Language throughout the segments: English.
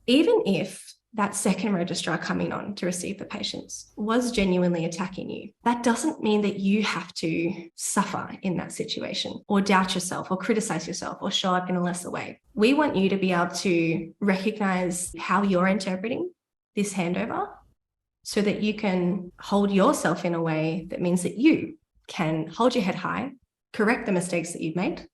even if that second registrar coming on to receive the patients was genuinely attacking you, that doesn't mean that you have to suffer in that situation or doubt yourself or criticize yourself or show up in a lesser way. We want you to be able to recognize how you're interpreting this handover so that you can hold yourself in a way that means that you can hold your head high, correct the mistakes that you've made,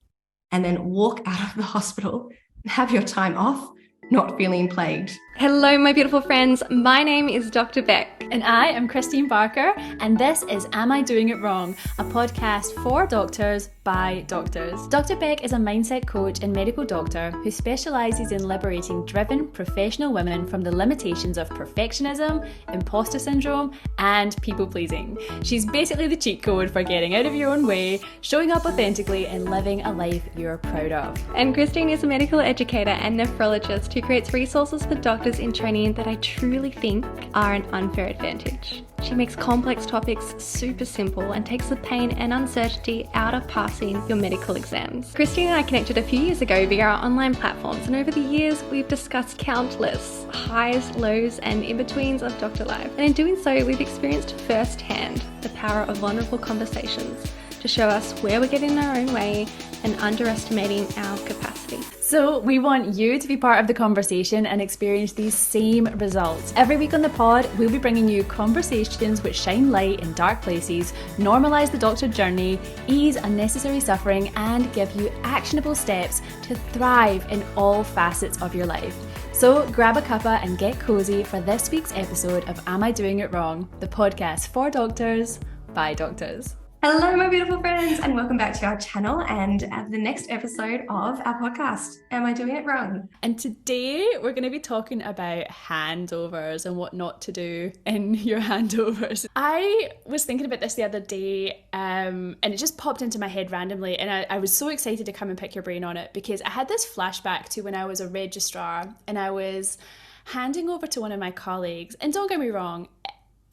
and then walk out of the hospital and have your time off, not feeling plagued. Hello, my beautiful friends. My name is Dr. Beck. And I am Christine Barker, and this is Am I Doing It Wrong? A podcast for doctors by doctors. Dr. Beck is a mindset coach and medical doctor who specialises in liberating driven professional women from the limitations of perfectionism, imposter syndrome, and people pleasing. She's basically the cheat code for getting out of your own way, showing up authentically, and living a life you're proud of. And Christine is a medical educator and nephrologist who creates resources for doctors in training that I truly think are an unfair advantage. She makes complex topics super simple and takes the pain and uncertainty out of passing your medical exams. Christine and I connected a few years ago via our online platforms, and over the years we've discussed countless highs, lows, and in-betweens of doctor life. And in doing so, we've experienced firsthand the power of vulnerable conversations to show us where we're getting in our own way and underestimating our capacity. So we want you to be part of the conversation and experience these same results. Every week on the pod, we'll be bringing you conversations which shine light in dark places, normalise the doctor journey, ease unnecessary suffering, and give you actionable steps to thrive in all facets of your life. So grab a cuppa and get cozy for this week's episode of Am I Doing It Wrong? The podcast for doctors by doctors. Hello, my beautiful friends, and welcome back to our channel and the next episode of our podcast, Am I Doing It Wrong? And today we're going to be talking about handovers and what not to do in your handovers. I was thinking about this the other day and it just popped into my head randomly, and I was so excited to come and pick your brain on it because I had this flashback to when I was a registrar and I was handing over to one of my colleagues. And don't get me wrong,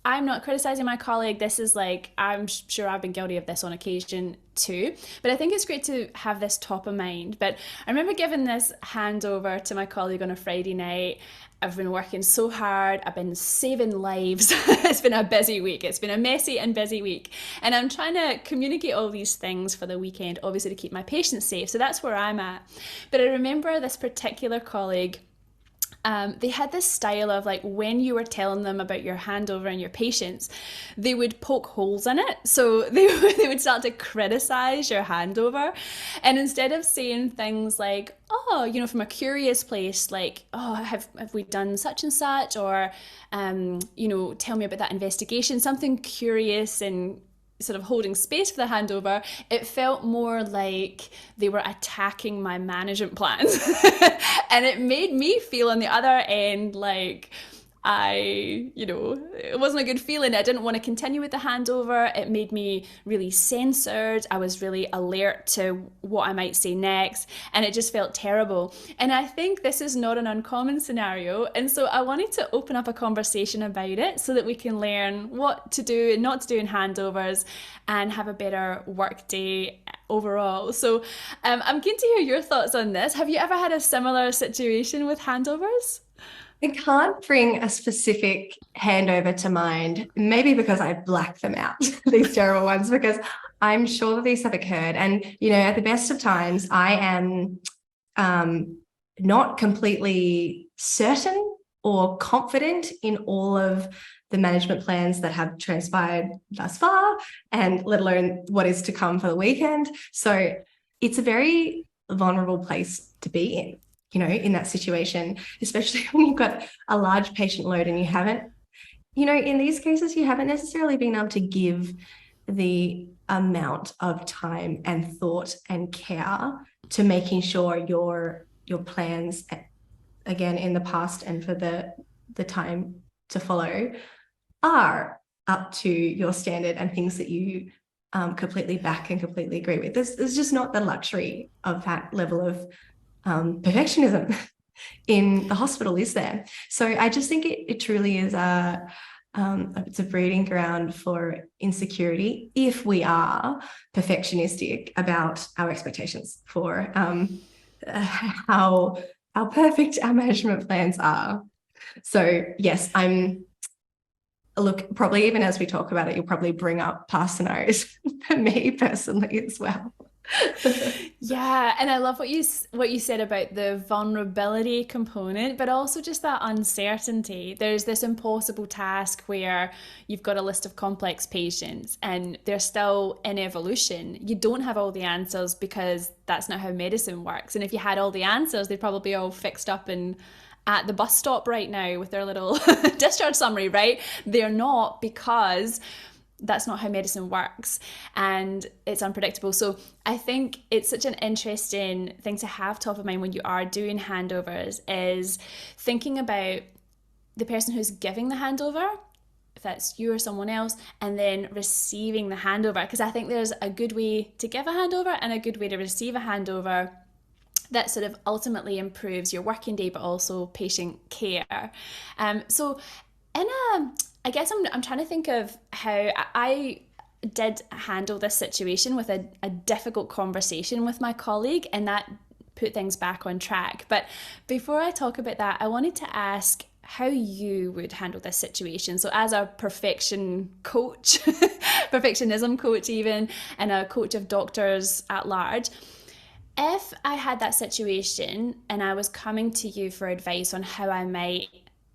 I'm not criticizing my colleague. This is like, I'm sure I've been guilty of this on occasion too, but I think it's great to have this top of mind. But I remember giving this handover to my colleague on a Friday night. I've been working so hard. I've been saving lives. It's been a busy week. It's been a messy and busy week. And I'm trying to communicate all these things for the weekend, obviously to keep my patients safe. So that's where I'm at. But I remember this particular colleague, they had this style of like when you were telling them about your handover and your patients, they would poke holes in it. So they would start to criticize your handover. And instead of saying things like, oh, you know, from a curious place, like, oh, have we done such and such? Or, you know, tell me about that investigation, something curious and sort of holding space for the handover, it felt more like they were attacking my management plans. And it made me feel on the other end like it wasn't a good feeling. I didn't want to continue with the handover. It made me really censored. I was really alert to what I might say next, and it just felt terrible. And I think this is not an uncommon scenario. And so I wanted to open up a conversation about it so that we can learn what to do and not to do in handovers and have a better work day overall. So I'm keen to hear your thoughts on this. Have you ever had a similar situation with handovers? I can't bring a specific handover to mind, maybe because I black them out, these terrible ones, because I'm sure that these have occurred. And, you know, at the best of times, I am not completely certain or confident in all of the management plans that have transpired thus far, and let alone what is to come for the weekend. So it's a very vulnerable place to be in, you know, in that situation, especially when you've got a large patient load and you haven't, you know, in these cases, you haven't necessarily been able to give the amount of time and thought and care to making sure your plans, again, in the past and for the time to follow, are up to your standard and things that you completely back and completely agree with. There's just not the luxury of that level of perfectionism in the hospital, is there? So I just think it truly is it's a breeding ground for insecurity if we are perfectionistic about our expectations for how how perfect our management plans are. So yes, look, probably even as we talk about it, you'll probably bring up past scenarios for me personally as well. Yeah, and I love what you said about the vulnerability component, but also just that uncertainty. There's this impossible task where you've got a list of complex patients and they're still in evolution. You don't have all the answers because that's not how medicine works. And if you had all the answers, they'd probably be all fixed up and at the bus stop right now with their little discharge summary, right? They're not, because that's not how medicine works and it's unpredictable. So I think it's such an interesting thing to have top of mind when you are doing handovers, is thinking about the person who's giving the handover, if that's you or someone else, and then receiving the handover. Because I think there's a good way to give a handover and a good way to receive a handover that sort of ultimately improves your working day, but also patient care. So I guess I'm trying to think of how I did handle this situation with a difficult conversation with my colleague, and that put things back on track. But before I talk about that, I wanted to ask how you would handle this situation. So as a perfection coach, perfectionism coach even, and a coach of doctors at large, if I had that situation and I was coming to you for advice on how I might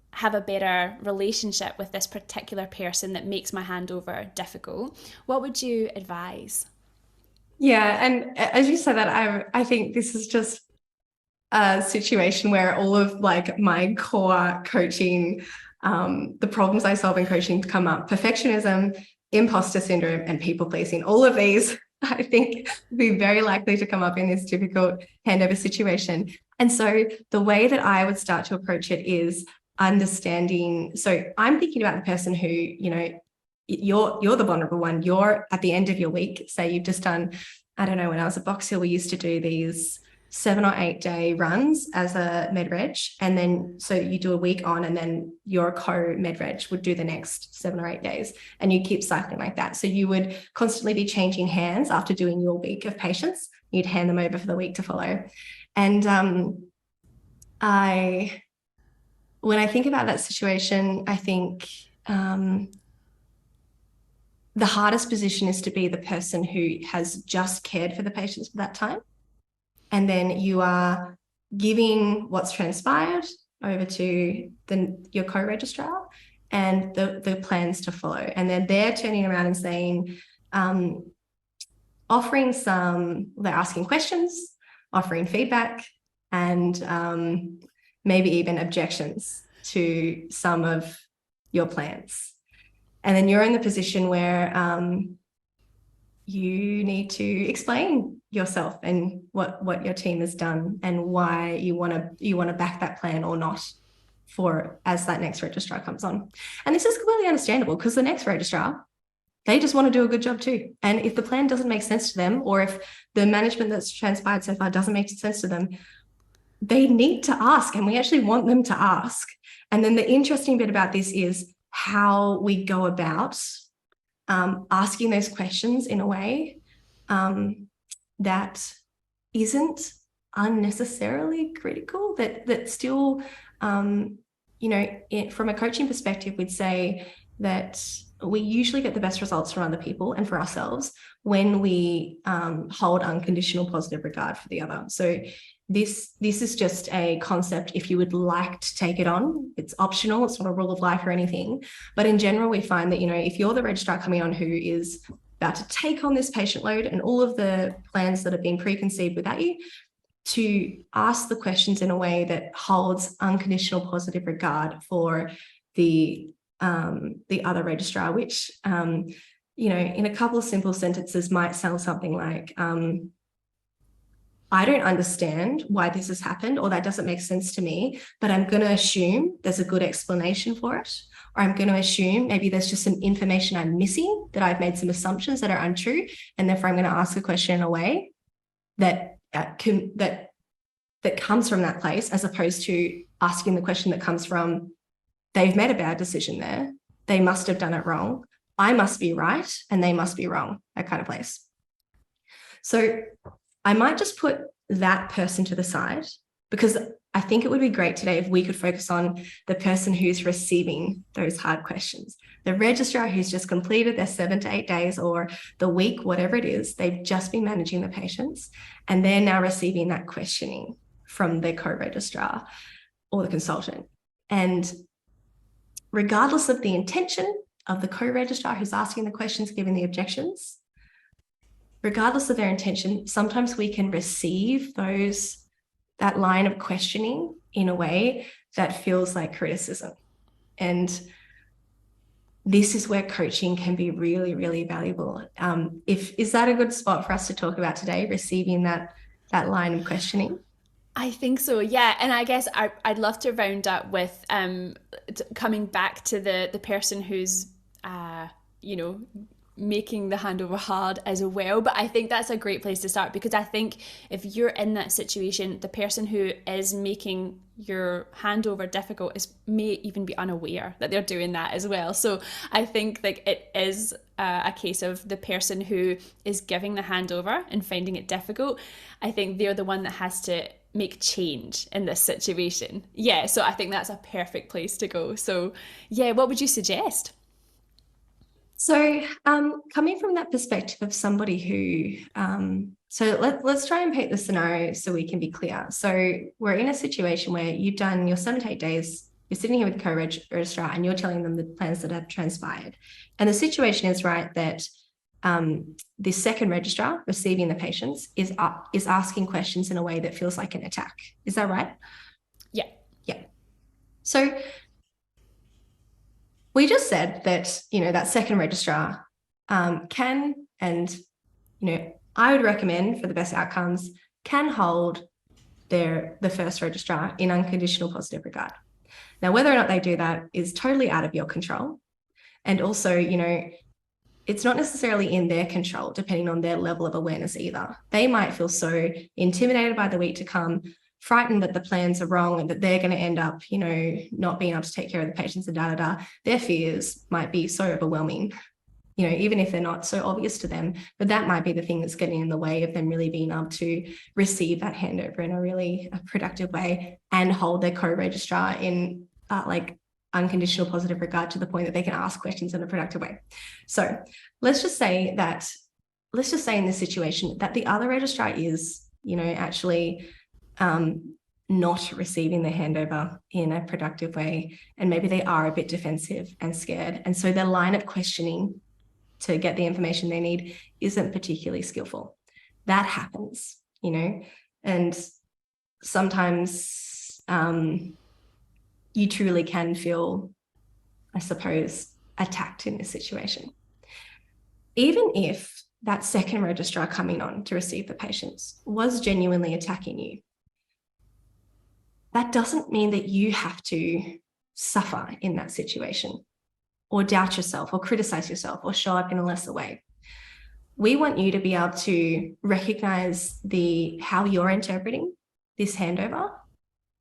have a better relationship with this particular person that makes my handover difficult, what would you advise? Yeah, and as you said that, I think this is just a situation where all of like my core coaching, the problems I solve in coaching come up: perfectionism, imposter syndrome, and people pleasing. All of these, I think, would be very likely to come up in this difficult handover situation. And so the way that I would start to approach it is understanding. So I'm thinking about the person who, you're the vulnerable one. You're at the end of your week. Say you've just done, I don't know, when I was at Box Hill, we used to do these 7 or 8 day runs as a med reg. And then, so you do a week on, and then your co-med reg would do the next 7 or 8 days. And you keep cycling like that. So you would constantly be changing hands after doing your week of patients. You'd hand them over for the week to follow. And when I think about that situation, I think the hardest position is to be the person who has just cared for the patients for that time. And then you are giving what's transpired over to your co-registrar and the plans to follow. And then they're turning around and saying, offering they're asking questions, offering feedback, and maybe even objections to some of your plans. And then you're in the position where you need to explain yourself and what your team has done and why you want to back that plan or not as that next registrar comes on. And this is completely understandable, because the next registrar, they just want to do a good job too. And if the plan doesn't make sense to them, or if the management that's transpired so far doesn't make sense to them, they need to ask, and we actually want them to ask. And then the interesting bit about this is how we go about asking those questions in a way that isn't unnecessarily critical, that still, from a coaching perspective, we'd say that we usually get the best results from other people and for ourselves when we hold unconditional positive regard for the other. So this is just a concept if you would like to take it on. It's optional. It's not a rule of life or anything. But in general, we find that, if you're the registrar coming on who is about to take on this patient load and all of the plans that have been preconceived without you, to ask the questions in a way that holds unconditional positive regard for the other registrar, which, in a couple of simple sentences might sound something like, I don't understand why this has happened, or that doesn't make sense to me, but I'm going to assume there's a good explanation for it. Or I'm going to assume maybe there's just some information I'm missing, that I've made some assumptions that are untrue. And therefore I'm going to ask a question in a way that comes from that place, as opposed to asking the question that comes from, they've made a bad decision there. They must have done it wrong. I must be right and they must be wrong, that kind of place. So I might just put that person to the side, because I think it would be great today if we could focus on the person who's receiving those hard questions. The registrar who's just completed their 7 to 8 days or the week, whatever it is, they've just been managing the patients and they're now receiving that questioning from their co-registrar or the consultant. And regardless of the intention of the co-registrar who's asking the questions, giving the objections, regardless of their intention, sometimes we can receive that line of questioning in a way that feels like criticism. And this is where coaching can be really, really valuable. Is that a good spot for us to talk about today, receiving that line of questioning? I think so, yeah. And I guess I'd love to round up with coming back to the person who's, making the handover hard as well. But I think that's a great place to start, because I think if you're in that situation, the person who is making your handover difficult may even be unaware that they're doing that as well. So I think like it is a case of the person who is giving the handover and finding it difficult. I think they're the one that has to make change in this situation. Yeah, so I think that's a perfect place to go. So yeah, what would you suggest? So coming from that perspective of somebody who, let's try and paint the scenario so we can be clear. So we're in a situation where you've done your 7 to 8 days, you're sitting here with the co-registrar and you're telling them the plans that have transpired. And the situation is right that the second registrar receiving the patients is asking questions in a way that feels like an attack. Is that right? Yeah. Yeah. So we just said that, that second registrar can, and, I would recommend for the best outcomes, can hold the first registrar in unconditional positive regard. Now, whether or not they do that is totally out of your control. And also, it's not necessarily in their control, depending on their level of awareness either. They might feel so intimidated by the week to come, frightened that the plans are wrong and that they're going to end up, not being able to take care of the patients and Their fears might be so overwhelming, even if they're not so obvious to them, but that might be the thing that's getting in the way of them really being able to receive that handover in a really productive way and hold their co-registrar in unconditional positive regard to the point that they can ask questions in a productive way. So let's just say in this situation that the other registrar is, actually not receiving the handover in a productive way. And maybe they are a bit defensive and scared. And so their line of questioning to get the information they need isn't particularly skillful. That happens, and sometimes you truly can feel, I suppose, attacked in this situation. Even if that second registrar coming on to receive the patients was genuinely attacking you, that doesn't mean that you have to suffer in that situation or doubt yourself or criticize yourself or show up in a lesser way. We want you to be able to recognize how you're interpreting this handover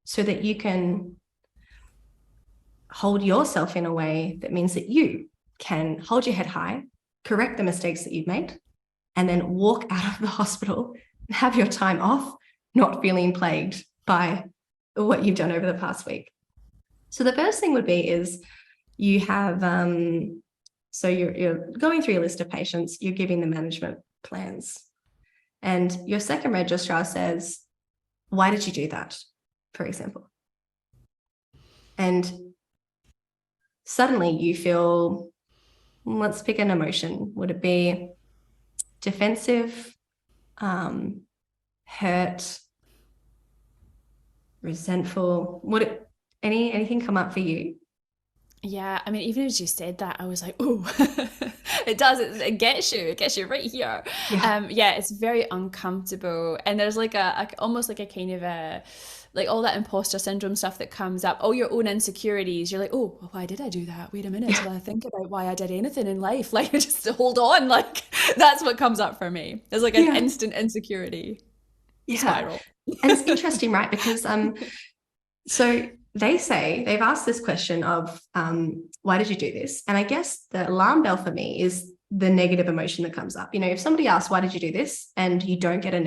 so that you can hold yourself in a way that means that you can hold your head high, correct the mistakes that you've made, and then walk out of the hospital and have your time off, not feeling plagued by what you've done over the past week. So the first thing would be is you have, so you're going through your list of patients, you're giving the management plans. And your second registrar says, why did you do that, for example? And suddenly you feel, let's pick an emotion. Would it be defensive, hurt, resentful? Anything come up for you? Yeah, I mean, even as you said that, I was like, oh, it does. It gets you right here. Yeah, it's very uncomfortable. And there's like almost like a kind of like all that imposter syndrome stuff that comes up, all your own insecurities. You're like, oh, well, why did I do that? Wait a minute, till I think about why I did anything in life. Like, just hold on. Like, that's what comes up for me. There's like an instant insecurity spiral. And it's interesting, right? Because so they've asked this question of why did you do this? And I guess the alarm bell for me is the negative emotion that comes up. If somebody asks, why did you do this? And you don't get a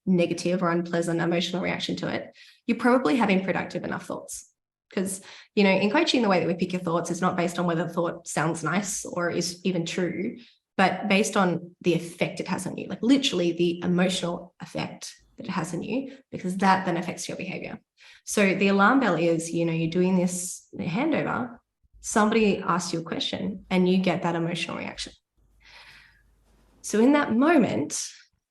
negative or unpleasant emotional reaction to it, you're probably having productive enough thoughts. Because, in coaching, the way that we pick your thoughts is not based on whether the thought sounds nice or is even true, but based on the effect it has on you, like literally the emotional effect that it has on you, because that then affects your behavior. So the alarm bell is, you're doing this handover, somebody asks you a question and you get that emotional reaction. So in that moment,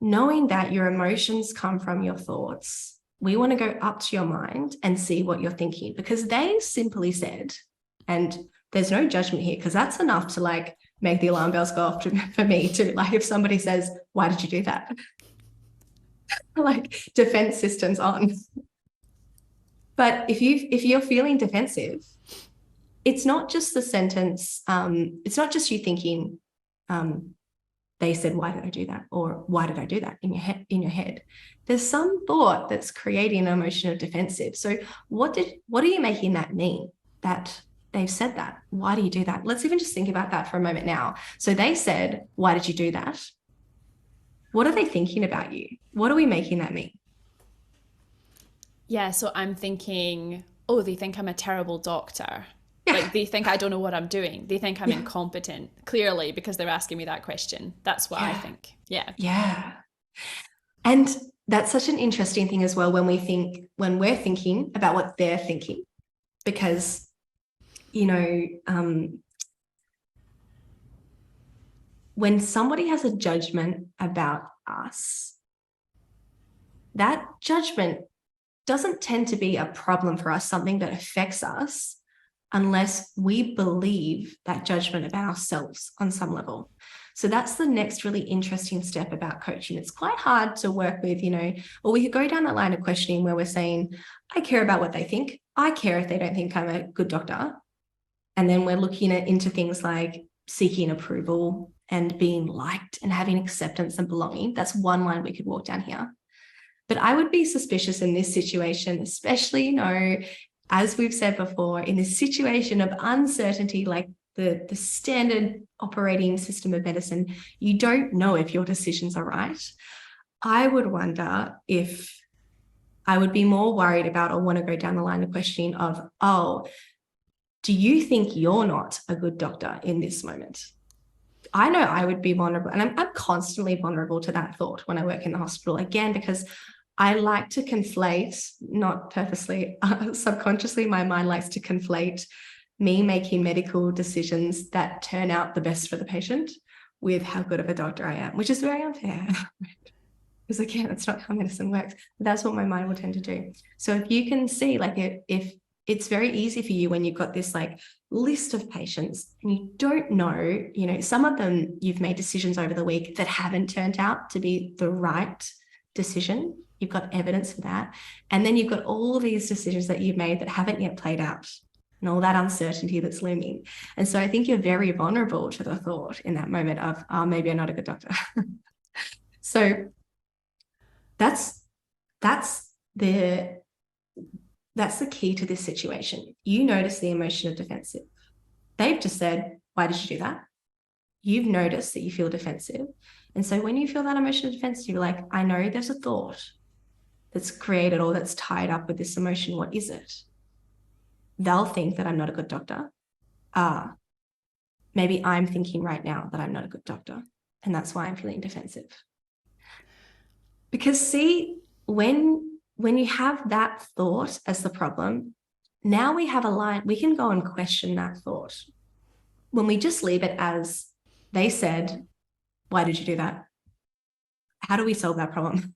knowing that your emotions come from your thoughts, we want to go up to your mind and see what you're thinking, because they simply said, and there's no judgment here, because that's enough to like make the alarm bells go off for me too. Like if somebody says, why did you do that? Like defense systems on. But if you're feeling defensive, it's not just the sentence, it's not just you thinking, they said, why did I do that? Or why did I do that in your head? There's some thought that's creating an emotion of defensive. So what are you making that mean, that they've said that? Why do you do that? Let's even just think about that for a moment now. So they said, why did you do that? What are they thinking about you? What are we making that mean? Yeah, so I'm thinking, oh, they think I'm a terrible doctor. Yeah. Like they think I don't know what I'm doing. They think I'm incompetent, clearly, because they're asking me that question. That's what I think. Yeah. Yeah. And that's such an interesting thing as well when we're thinking about what they're thinking, because, when somebody has a judgment about us, that judgment doesn't tend to be a problem for us, something that affects us, unless we believe that judgment about ourselves on some level. So that's the next really interesting step about coaching. It's quite hard to work with, or we could go down that line of questioning where we're saying, I care about what they think. I care if they don't think I'm a good doctor. And then we're looking into things like seeking approval and being liked and having acceptance and belonging. That's one line we could walk down here. But I would be suspicious in this situation, especially, as we've said before, in this situation of uncertainty, like the standard operating system of medicine, you don't know if your decisions are right. I would wonder if I would be more worried about, or want to go down the line of questioning of, oh, do you think you're not a good doctor in this moment? I know I would be vulnerable, and I'm constantly vulnerable to that thought when I work in the hospital, again, because I like to conflate, not purposely, subconsciously, my mind likes to conflate me making medical decisions that turn out the best for the patient with how good of a doctor I am, which is very unfair. Because again, that's not how medicine works. That's what my mind will tend to do. So if you can see, like, if it's very easy for you when you've got this like list of patients and you don't know, some of them you've made decisions over the week that haven't turned out to be the right decision. You've got evidence for that. And then you've got all these decisions that you've made that haven't yet played out, and all that uncertainty that's looming. And so I think you're very vulnerable to the thought in that moment of, oh, maybe I'm not a good doctor. So that's the key to this situation. You notice the emotion of defensive. They've just said, why did you do that? You've noticed that you feel defensive. And so when you feel that emotion of defense, you're like, I know there's a thought that's created or that's tied up with this emotion. What is it? They'll think that I'm not a good doctor. Maybe I'm thinking right now that I'm not a good doctor, and that's why I'm feeling defensive. Because see, when you have that thought as the problem, now we have a line, we can go and question that thought. When we just leave it as, they said, why did you do that? How do we solve that problem?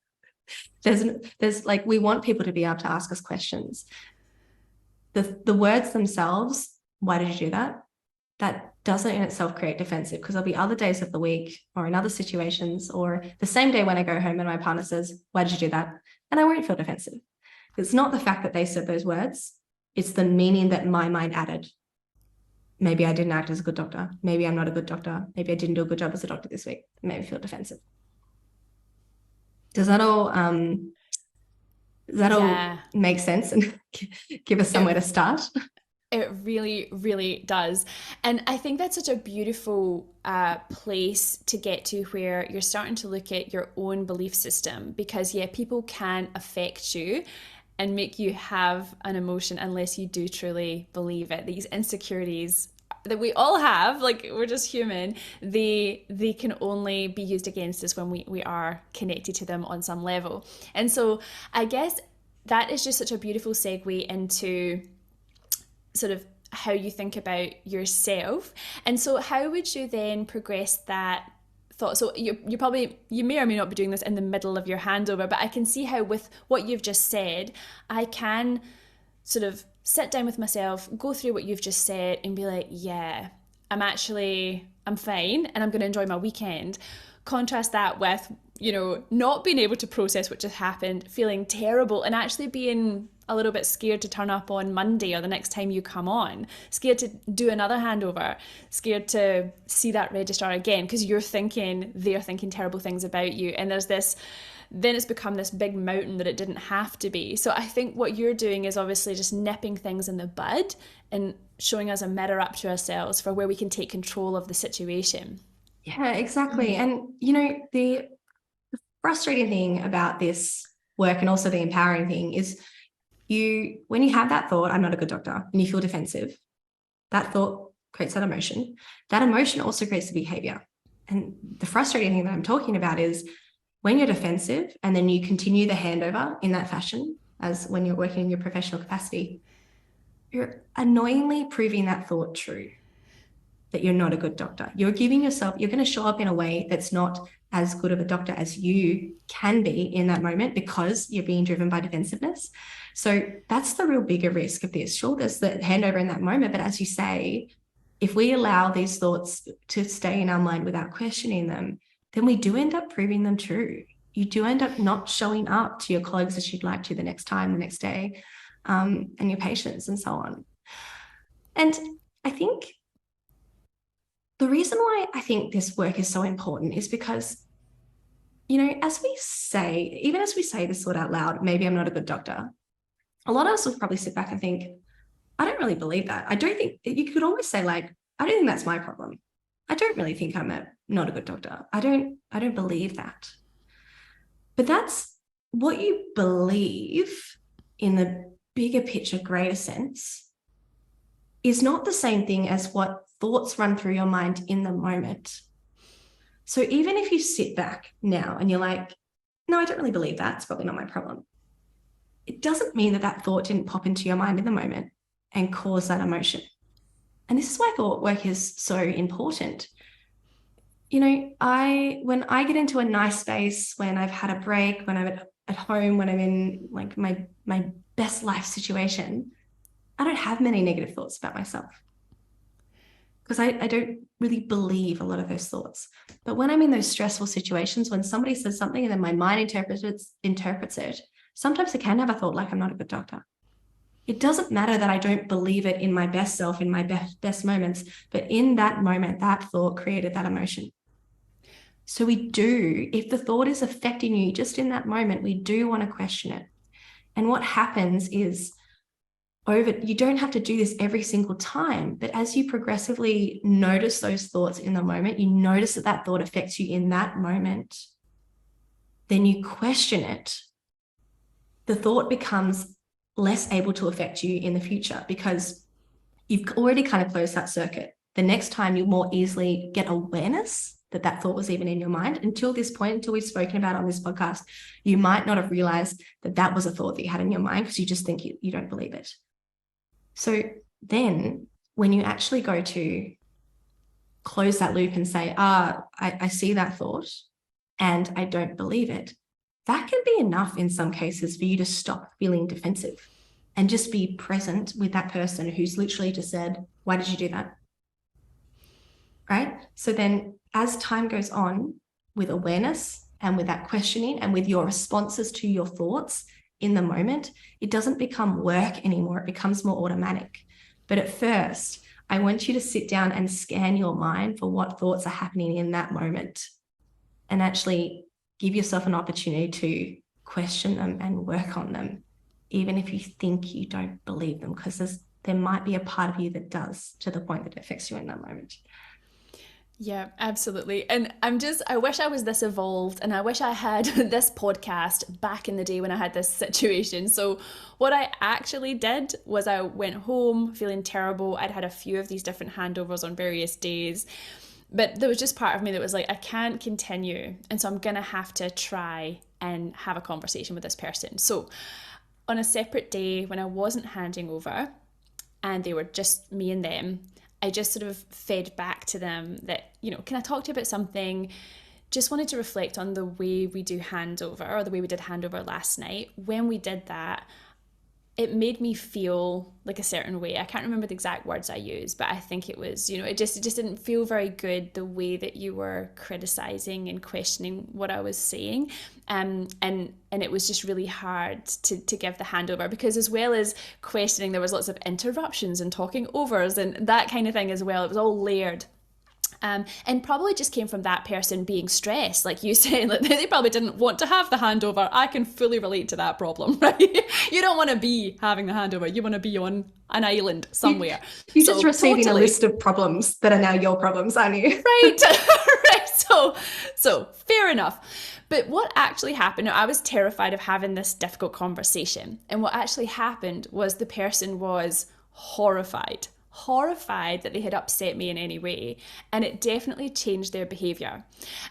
There's like, we want people to be able to ask us questions. The words themselves, why did you do that? That doesn't in itself create defensive, because there'll be other days of the week or in other situations, or the same day when I go home and my partner says, why did you do that? And I won't feel defensive. It's not the fact that they said those words, it's the meaning that my mind added. Maybe I didn't act as a good doctor. Maybe I'm not a good doctor. Maybe I didn't do a good job as a doctor this week. It made me feel defensive. Does that all make sense and give us somewhere to start? It really, really does. And I think that's such a beautiful place to get to where you're starting to look at your own belief system because, yeah, people can affect you and make you have an emotion unless you do truly believe it. These insecurities that we all have, like we're just human, they can only be used against us when we are connected to them on some level. And so I guess that is just such a beautiful segue into sort of how you think about yourself. And so how would you then progress that thought? So you probably, you may or may not be doing this in the middle of your handover, but I can see how with what you've just said, I can sort of sit down with myself, go through what you've just said and be like, yeah, I'm fine and I'm going to enjoy my weekend. Contrast that with, not being able to process what just happened, feeling terrible, and actually being a little bit scared to turn up on Monday or the next time you come on, scared to do another handover, scared to see that registrar again because they're thinking terrible things about you. And then it's become this big mountain that it didn't have to be. So I think what you're doing is obviously just nipping things in the bud and showing us a mirror up to ourselves for where we can take control of the situation. Yeah, exactly. And, the frustrating thing about this work and also the empowering thing is when you have that thought, I'm not a good doctor, and you feel defensive, that thought creates that emotion. That emotion also creates the behavior. And the frustrating thing that I'm talking about is when you're defensive and then you continue the handover in that fashion, as when you're working in your professional capacity, you're annoyingly proving that thought true, that you're not a good doctor. You're going to show up in a way that's not as good of a doctor as you can be in that moment because you're being driven by defensiveness. So that's the real bigger risk of this. Sure, there's the handover in that moment, but as you say, if we allow these thoughts to stay in our mind without questioning them, then we do end up proving them true. You do end up not showing up to your colleagues as you'd like to the next time, the next day, and your patients and so on. And I think the reason why I think this work is so important is because, as we say this word out loud, maybe I'm not a good doctor, a lot of us will probably sit back and think, I don't really believe that. I don't think you could always say like, I don't think that's my problem. I don't really think I'm not a good doctor. I don't believe that. But that's what you believe in the bigger picture, greater sense is not the same thing as what thoughts run through your mind in the moment. So even if you sit back now and you're like, no, I don't really believe that, it's probably not my problem, it doesn't mean that thought didn't pop into your mind in the moment and cause that emotion. And this is why thought work is so important. When I get into a nice space, when I've had a break, when I'm at home, when I'm in like my best life situation, I don't have many negative thoughts about myself because I don't really believe a lot of those thoughts. But when I'm in those stressful situations, when somebody says something and then my mind interprets it, sometimes I can have a thought like I'm not a good doctor. It doesn't matter that I don't believe it in my best self, in my best moments, but in that moment, that thought created that emotion. So if the thought is affecting you just in that moment, we do want to question it. And what happens is you don't have to do this every single time, but as you progressively notice those thoughts in the moment, you notice that thought affects you in that moment, then you question it. The thought becomes less able to affect you in the future because you've already kind of closed that circuit. The next time you'll more easily get awareness that thought was even in your mind. Until this point, until we've spoken about on this podcast, you might not have realized that was a thought that you had in your mind because you just think you don't believe it. So then when you actually go to close that loop and say, I see that thought and I don't believe it, that can be enough in some cases for you to stop feeling defensive and just be present with that person who's literally just said, why did you do that? Right? So then as time goes on with awareness and with that questioning and with your responses to your thoughts in the moment, it doesn't become work anymore. It becomes more automatic. But at first, I want you to sit down and scan your mind for what thoughts are happening in that moment and actually give yourself an opportunity to question them and work on them, even if you think you don't believe them, because there might be a part of you that does, to the point that it affects you in that moment. Yeah, absolutely. And I wish I was this evolved, and I wish I had this podcast back in the day when I had this situation. So what I actually did was I went home feeling terrible. I'd had a few of these different handovers on various days, but there was just part of me that was like, I can't continue. And so I'm going to have to try and have a conversation with this person. So on a separate day when I wasn't handing over and they were just me and them, I just sort of fed back to them that, can I talk to you about something? Just wanted to reflect on the way we do handover, or the way we did handover last night. When we did that, it made me feel like a certain way. I can't remember the exact words I used, but I think it was, it just didn't feel very good, the way that you were criticizing and questioning what I was saying. And it was just really hard to give the handover, because as well as questioning, there was lots of interruptions and talking overs and that kind of thing as well. It was all layered. And probably just came from that person being stressed, like you saying, like they probably didn't want to have the handover. I can fully relate to that problem, right? You don't want to be having the handover. You want to be on an island somewhere. You're just receiving a list of problems that are now your problems, aren't you? Right. Right. So fair enough. But what actually happened, I was terrified of having this difficult conversation. And what actually happened was the person was horrified that they had upset me in any way, and it definitely changed their behavior.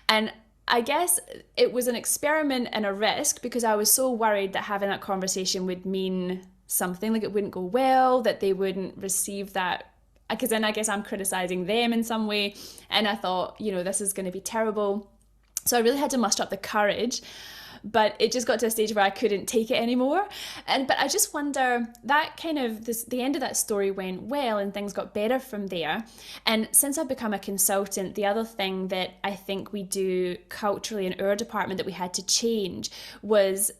And I guess it was an experiment and a risk, because I was so worried that having that conversation would mean something, like it wouldn't go well, that they wouldn't receive that, because then I guess I'm criticizing them in some way, and I thought, this is going to be terrible. So I really had to muster up the courage. But it just got to a stage where I couldn't take it anymore. But I just wonder, that kind of, the end of that story went well and things got better from there. And since I've become a consultant, the other thing that I think we do culturally in our department that we had to change was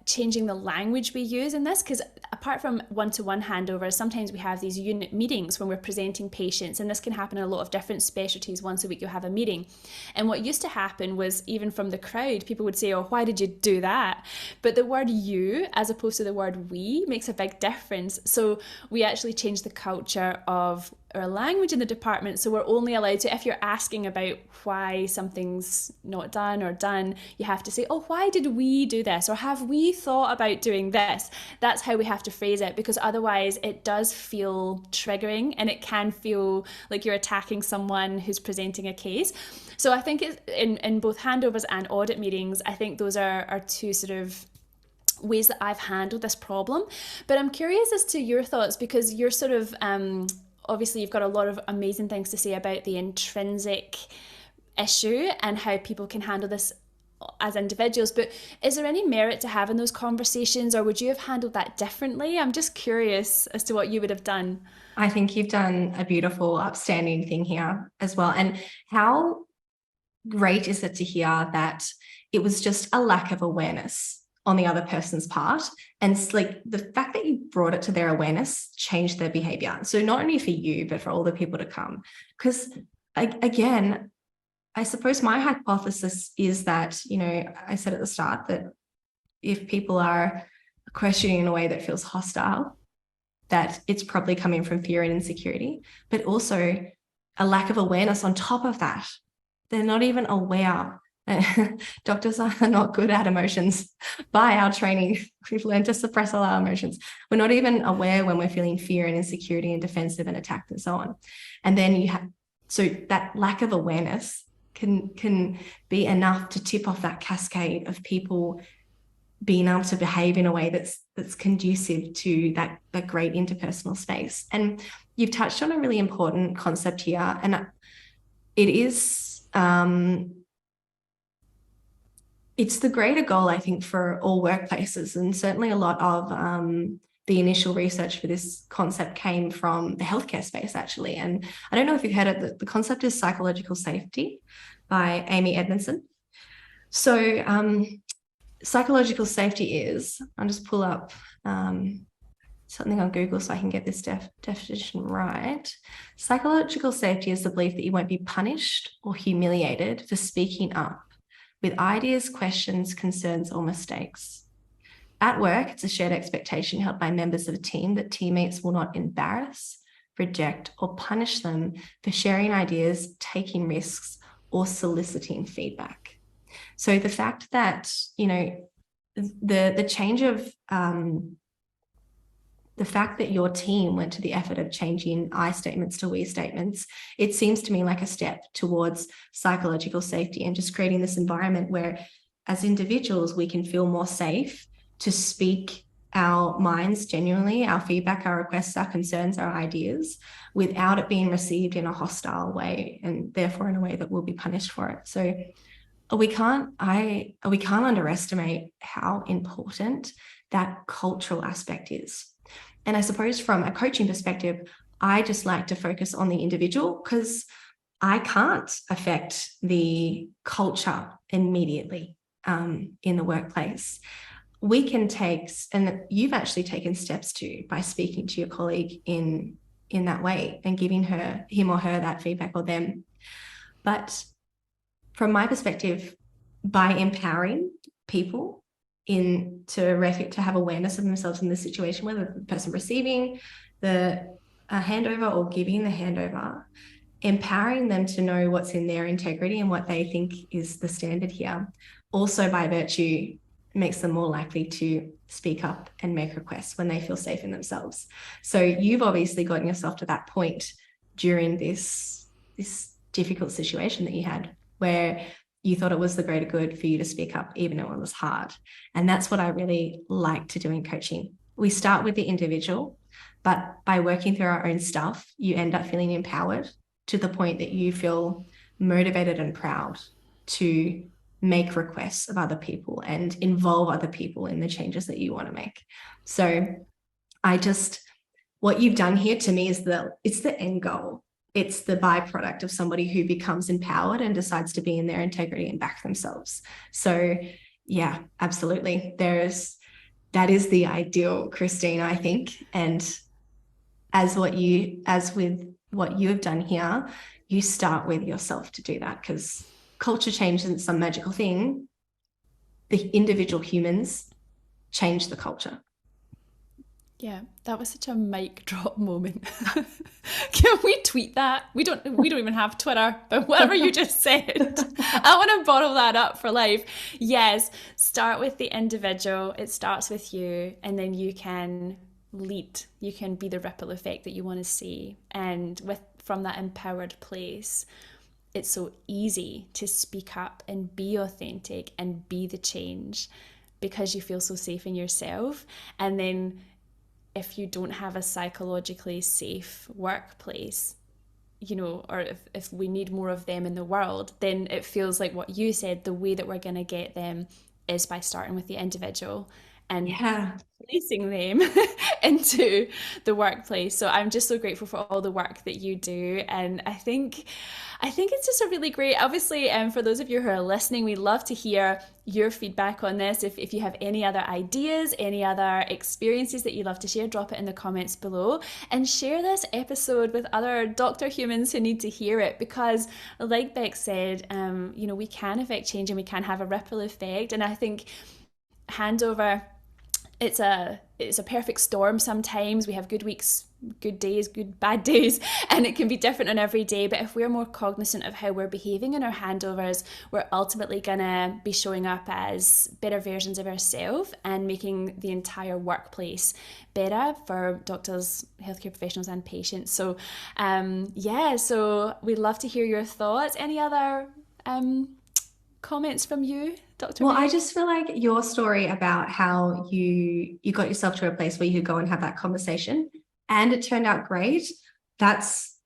changing the language we use in this, because apart from one-to-one handovers, sometimes we have these unit meetings when we're presenting patients, and this can happen in a lot of different specialties. Once a week you'll have a meeting, and what used to happen was, even from the crowd, people would say, oh, why did you do that? But the word you as opposed to the word we makes a big difference. So we actually changed the culture of our language in the department, so we're only allowed to, if you're asking about why something's not done or done, you have to say, oh, why did we do this, or have we thought about doing this? That's how we have to phrase it, because otherwise it does feel triggering, and it can feel like you're attacking someone who's presenting a case. So I think it's in both handovers and audit meetings, I think those are two sort of ways that I've handled this problem. But I'm curious as to your thoughts, because you're sort of obviously you've got a lot of amazing things to say about the intrinsic issue and how people can handle this as individuals, but is there any merit to having those conversations, or would you have handled that differently? I'm just curious as to what you would have done. I think you've done a beautiful, upstanding thing here as well. And how great is it to hear that it was just a lack of awareness on the other person's part, and it's like the fact that you brought it to their awareness changed their behavior. So not only for you, but for all the people to come. Because again, I suppose my hypothesis is that, I said at the start that if people are questioning in a way that feels hostile, that it's probably coming from fear and insecurity, but also a lack of awareness on top of that. They're not even aware. Doctors are not good at emotions. By our training, we've learned to suppress all our emotions. We're not even aware when we're feeling fear and insecurity and defensive and attacked and so on. And then so that lack of awareness can be enough to tip off that cascade of people being able to behave in a way that's conducive to that great interpersonal space. And you've touched on a really important concept here, and it is it's the greater goal, I think, for all workplaces, and certainly a lot of the initial research for this concept came from the healthcare space, actually. And I don't know if you've heard it, the concept is psychological safety by Amy Edmondson. So psychological safety is, I'll just pull up something on Google so I can get this definition right. Psychological safety is the belief that you won't be punished or humiliated for speaking up with ideas, questions, concerns, or mistakes. At work, it's a shared expectation held by members of a team that teammates will not embarrass, reject, or punish them for sharing ideas, taking risks, or soliciting feedback. So the fact that, the change of the fact that your team went to the effort of changing I statements to we statements, it seems to me like a step towards psychological safety and just creating this environment where, as individuals, we can feel more safe to speak our minds genuinely, our feedback, our requests, our concerns, our ideas, without it being received in a hostile way, and therefore in a way that we'll be punished for it. So we can't underestimate how important that cultural aspect is. And I suppose from a coaching perspective, I just like to focus on the individual, because I can't affect the culture immediately in the workplace. We can take, and you've actually taken steps to, by speaking to your colleague in that way and giving him or her that feedback, or them. But from my perspective, by empowering people to have awareness of themselves in the situation, whether the person receiving the handover or giving the handover, empowering them to know what's in their integrity and what they think is the standard here, also by virtue makes them more likely to speak up and make requests when they feel safe in themselves. So you've obviously gotten yourself to that point during this difficult situation that you had, where you thought it was the greater good for you to speak up, even though it was hard. And that's what I really like to do in coaching. We start with the individual, but by working through our own stuff, you end up feeling empowered to the point that you feel motivated and proud to make requests of other people and involve other people in the changes that you want to make. So what you've done here to me is it's the end goal. It's the byproduct of somebody who becomes empowered and decides to be in their integrity and back themselves. So yeah, absolutely. That is the ideal, Christine, I think. And as with what you have done here, you start with yourself to do that, because culture change isn't some magical thing. The individual humans change the culture. Yeah, that was such a mic drop moment. Can we tweet that? We don't even have Twitter, but whatever you just said, I want to bottle that up for life. Yes, start with the individual. It starts with you, and then you can lead. You can be the ripple effect that you want to see. And from that empowered place, it's so easy to speak up and be authentic and be the change, because you feel so safe in yourself. And then if you don't have a psychologically safe workplace, or if we need more of them in the world, then it feels like what you said, the way that we're going to get them is by starting with the individual and placing them into the workplace. So I'm just so grateful for all the work that you do. And I think it's just a really great, obviously, for those of you who are listening, we love to hear your feedback on this. If you have any other ideas, any other experiences that you'd love to share, drop it in the comments below, and share this episode with other doctor humans who need to hear it, because like Beck said, we can affect change and we can have a ripple effect. And I think handover, it's a perfect storm sometimes. We have good weeks, good days, good bad days, and it can be different on every day. But if we're more cognizant of how we're behaving in our handovers, we're ultimately gonna be showing up as better versions of ourselves and making the entire workplace better for doctors, healthcare professionals, and patients. So so we'd love to hear your thoughts. Any other comments from you, Dr. Well, May? I just feel like your story about how you got yourself to a place where you could go and have that conversation and it turned out great, that's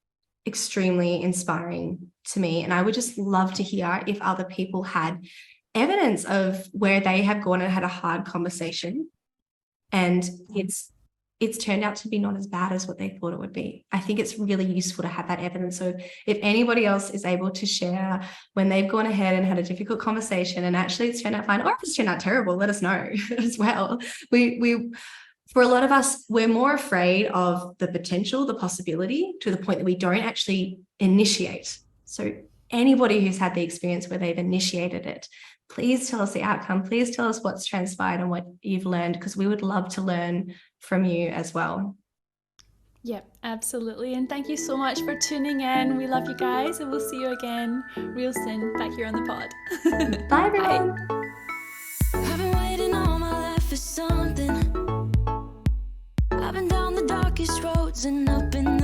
extremely inspiring to me. And I would just love to hear if other people had evidence of where they have gone and had a hard conversation and it's turned out to be not as bad as what they thought it would be. I think it's really useful to have that evidence. So if anybody else is able to share when they've gone ahead and had a difficult conversation and actually it's turned out fine, or if it's turned out terrible, let us know as well. We for a lot of us, we're more afraid of the potential, the possibility, to the point that we don't actually initiate. So anybody who's had the experience where they've initiated it, please tell us the outcome. Please tell us what's transpired and what you've learned, because we would love to learn from you as well. Yep, absolutely. And thank you so much for tuning in. We love you guys, and we'll see you again real soon back here on the pod. Bye, everyone. I've been waiting all my life for something. I've been down the darkest roads and up in